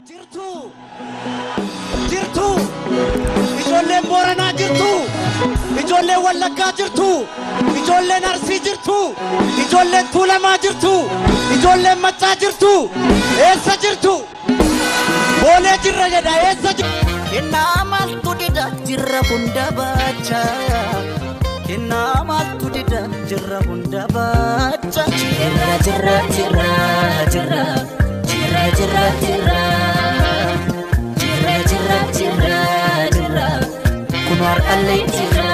Jirtu, jirtu, ijoolleen Booranaa jirtu, ijoolleen Wallaggaa jirtu, ijoolleen Arsii jirtu, ijoolleen Tuulamaa jirtu, ijoolleen Maccaa jirtu, eessa jirtu? Boolee jirra jedha eessa jirtu? Kennaa maaltu dida jirra hunda baacha. Kennaa maaltu dida jirra hunda baacha. Jirra jirra jirra jirra jirra jirra jirra jirra jirra jirra jirra kunuar alai jirra.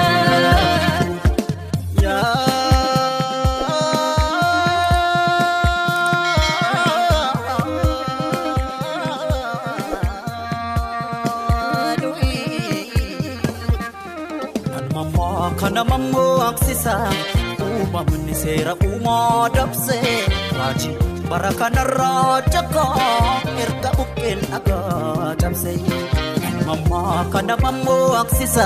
Kana mammo aksisa uumamni seera uumaa dabse raji barakana rajaka erga bukkeen dhagaa dabse mamma kana mammo aksisa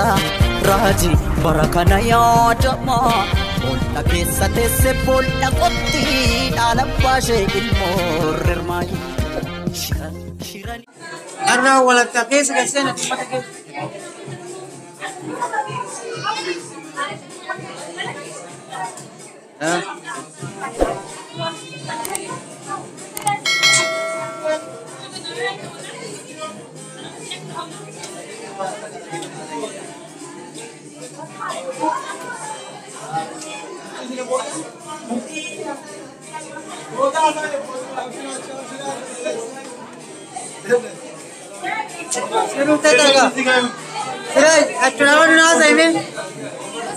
raji barakana yaadama bolla keessa teesse bolla qotti dhaala baashee ilmoo rirmaayi shirani arra walakka keessa galseena dhimmata keessa. Siraj, atulawan nasa ini.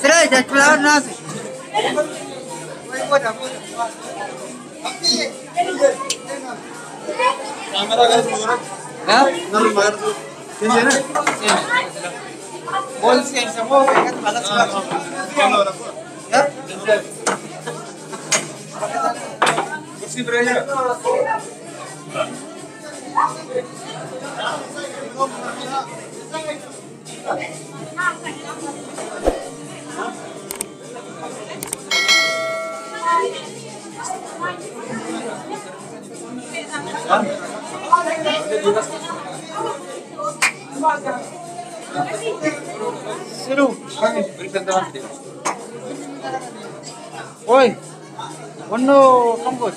Siraj, atulawan nasa. Kamera kan semua. Ya, normal. Sini na. Bol sih semua kan balas semua. Ya. Kursi berapa? Seru, berikan Oi, ono kampus.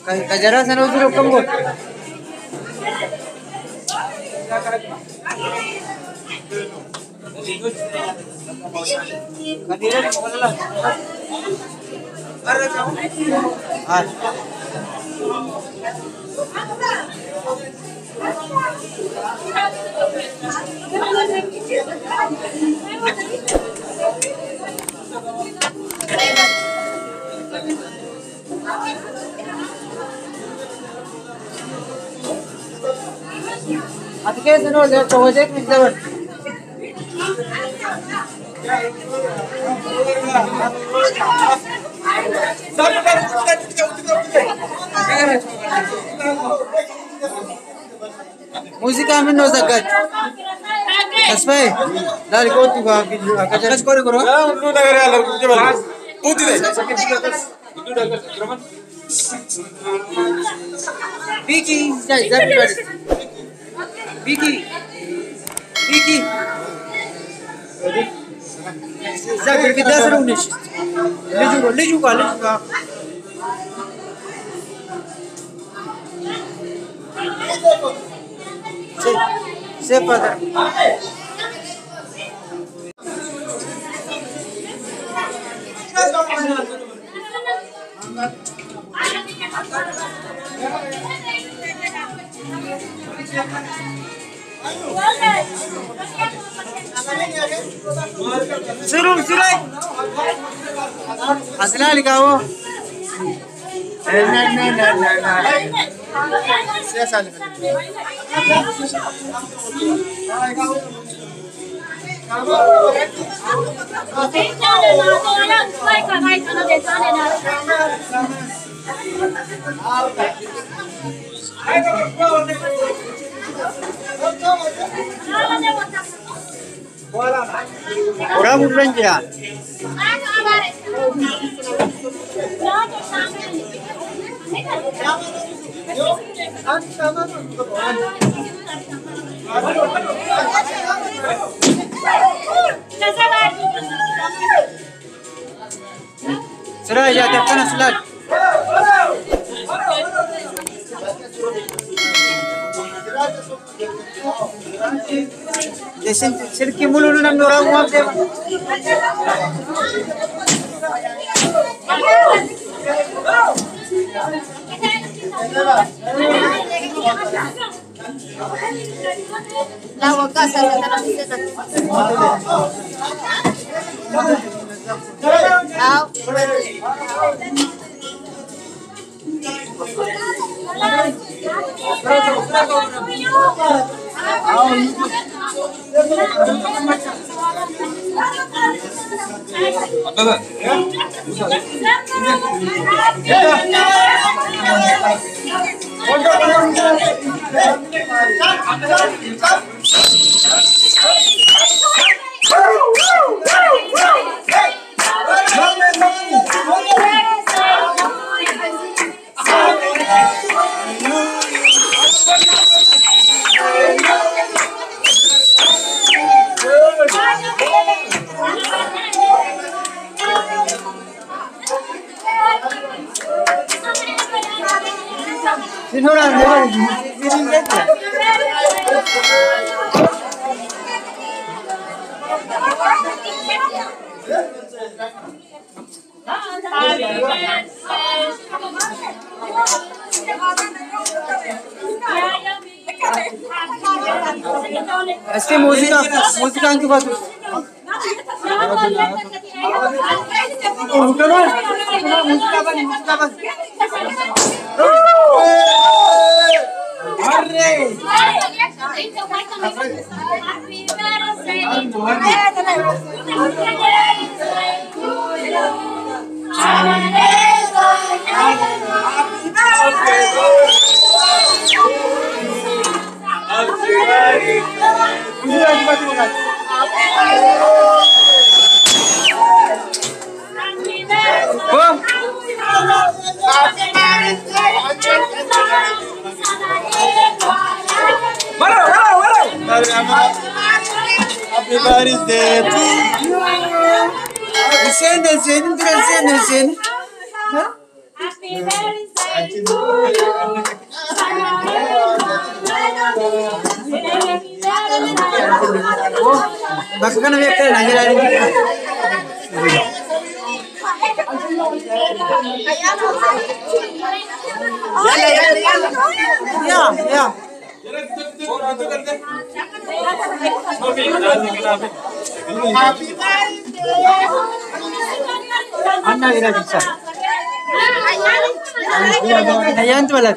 Kajara sana udah kampus. Kadira di mana lah? Ati kayak seno lihat project ni dapat. Musik kami no zakat. Aspai, dari kau tu kau agak jelas kau rekor. Ya, lu dah kerja lalu tu jelas. Putih deh. Itu dah kerja. Vicky, jadi balik. Vicky. Zakir kita seru nih. Lejuga. Siapa dah? Seru. Asal kau. Nah. Saya salah. Orang bukan dia. Yo. Sudah ya, tekan sulat. Silki mulu nang orang muam deh. Lawa ka sa tanang sila. Este música que faz. Happy birthday to you. Sen. Happy birthday to you. Bak kana bekle nagel ari. Ya. Anna gira bisa. Ayan tu balat.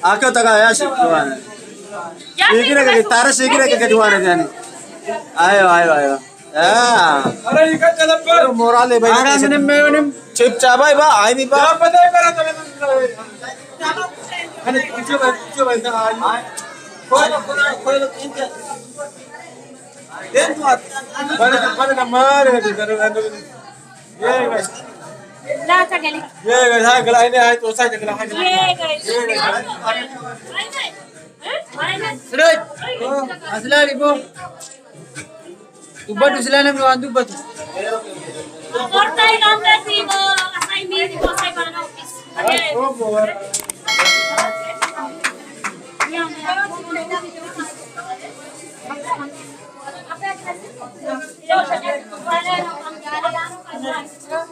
Aku tak kaya sih tuan. Sikit lagi, taruh sikit lagi ke tuan ni. Ayo. Ya. अरे इकट्ठा चला पर Moral le bayi. Ara sini meonim. Chip cabai ba, ai bi ba. आप बताइए करा तो अरे पीछे भाई ना आज कोई इनके देन तो बड़े नंबर है इधर ये गाइस ला चगली ये गाइस हां गलाई ने है तो सा जगला है ये guys Suraj. Asla ribo. Tubat usla na mwan tubat. Kortai nombre sigo asai mi ko sai bana office. Apa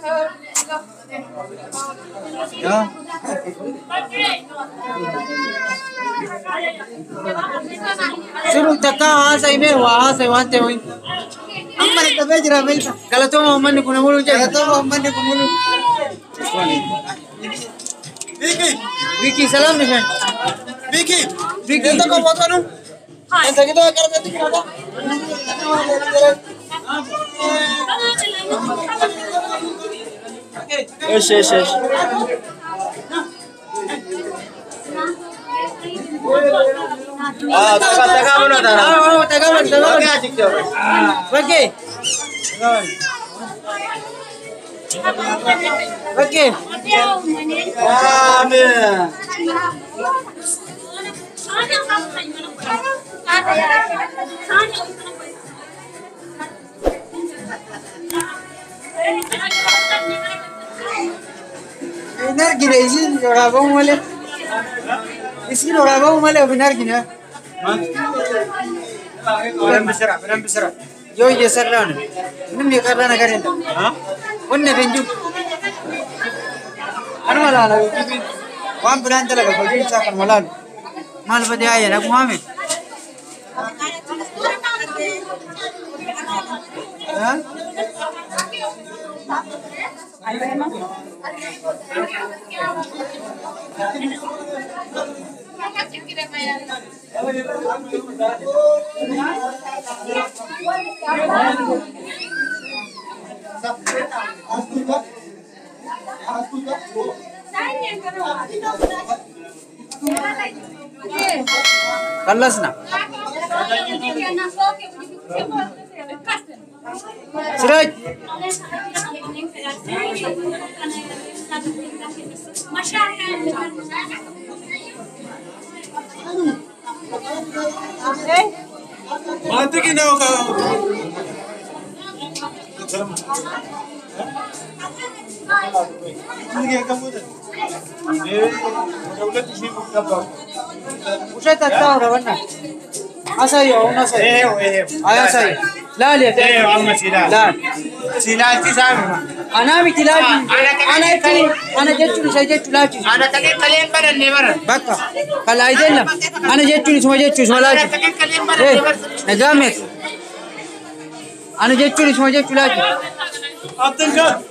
Ya. Suruh takka saya ini wah saya wante wih. Amma ni tabe jira belta. Kalau tu mau mandi kuna mulu je. Kalau tu mau mandi kuna mulu. Vicky salam nih kan. Vicky. Itu kau buat anu? Yang tadi tu akan jadi kenapa? Yes. Taga mana dah? Taga mana? Okey. Okey. Amin. Benar gila izin orang bau malah. Izin orang bau malah benar gila. Beram besar. Yo ye sarlan. Ini dia kerana negara itu. Onne benju. Anu malah lagi. Wan beran telaga bagi cakar malah. Mal pada ayah nak Muhammad. Hah? Kalas na. Siraj. Mati ki na ka. Ini kamu tu. Dawlat isi buka. Usai tak tahu dah mana. Asai yo, asai. Ayah asai. Lal ya. amma sila. Lal. Sila ti sama. Ana mi tilaji. Ana jettu saya jettu laji. Ana kali kalian baran ne baran. Bakka. Kalau aja lah. Ana jettu semua laji. Kalian baran ne baran. Negamet. Ana jettu semua jettu laji. Abdul Khan.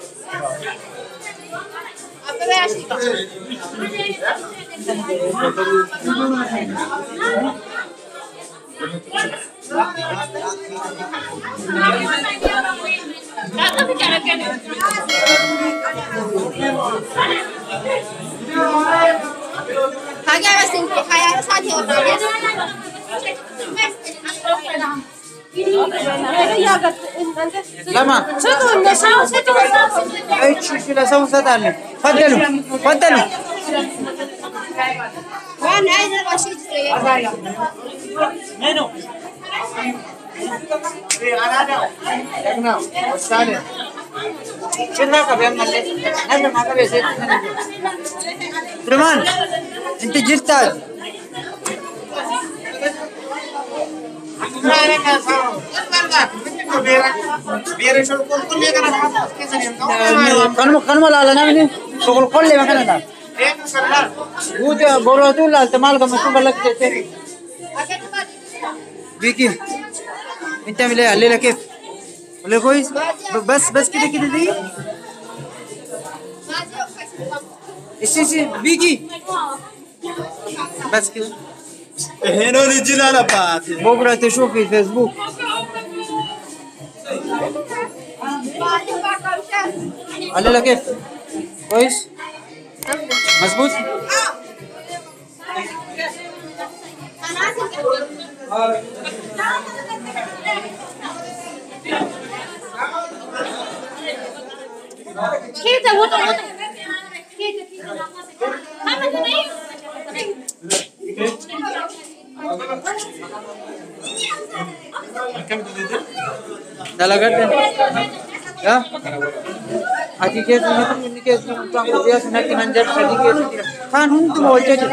Lama. Ay, sudah sama sadar. Fadlu. Meno. Jangan. Wasale. Cerita kabian malle. Nanti maka biasa. Teman, inti jirta. Kan mau lala na ini, sokol kolle makan ada. Udah boros tu lah, temal kamu tu balak jadi. Vicky, minta milih, ले लके, बोले कोई बस किधर दी? इसी Vicky, बस किधर? هنا original apa? بكرة تشوف في فيسبوك. على كيف؟ كويس؟ مظبوط؟ كيف تقول؟ Dalagan ya? Haji kes ini kes tuang dia sudah kinanjar haji kes tidak. Kan untuk mau jadi.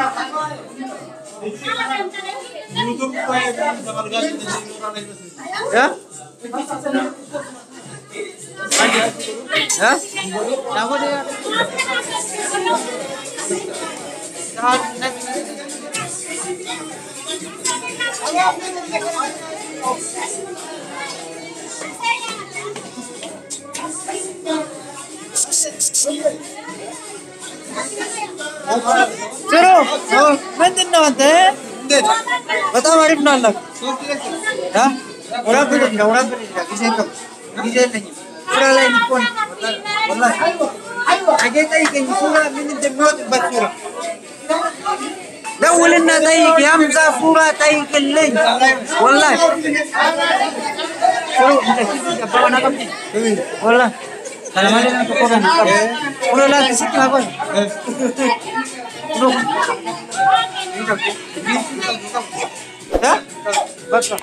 Ya? Hah? Kamu dia. Suruh, mantin nanti. Betul marif nolak. Hah? Orang pilih, kisah kau, kisah lagi. Surah lain pun, wallah. Aje tay ke surah min jannat basura. دولنا تايك يا مزافورة تايك الليل والله والله kalau mana nak koran kalau lagi situ apa ya baca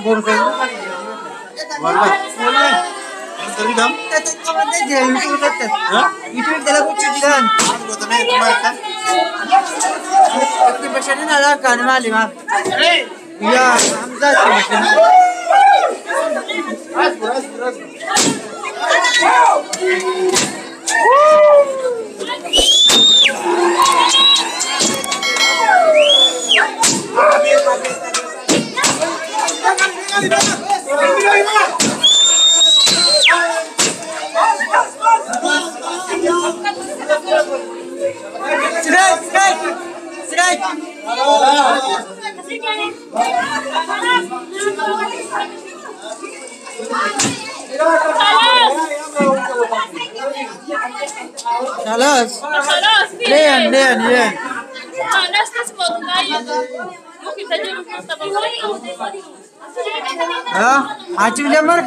bukan خلاص لين خلاص تسمع ممكن تجيب ها عاجب جمرك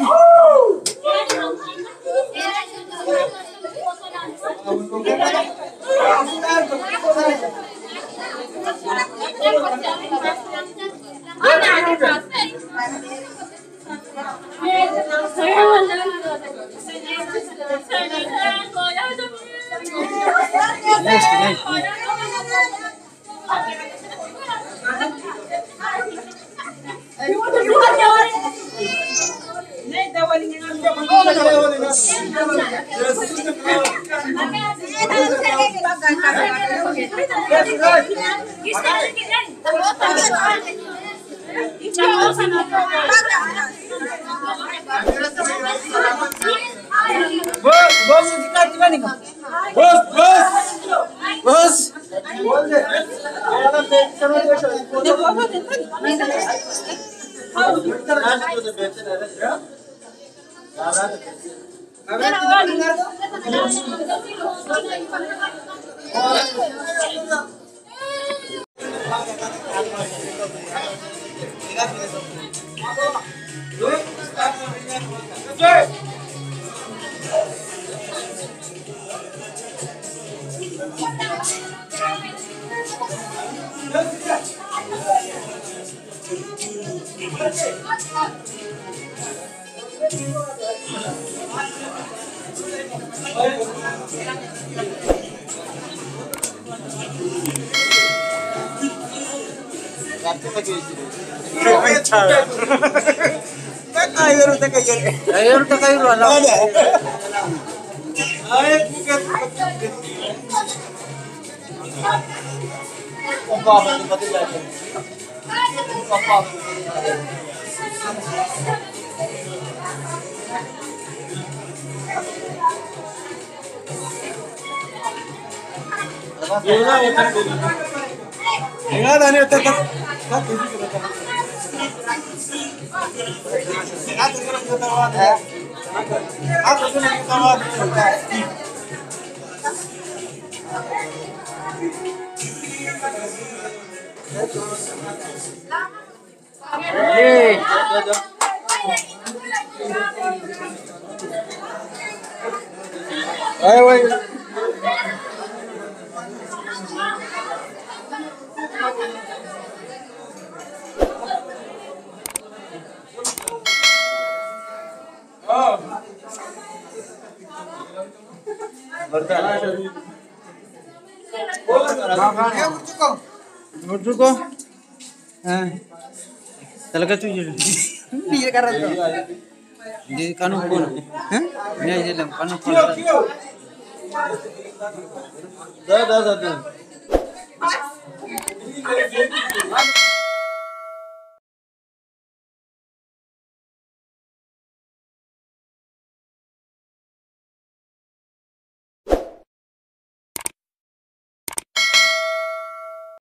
Talaga tuh jadi. Dia karat tuh. Di kanu pun. Ini aja dalam kanu pun. Dah.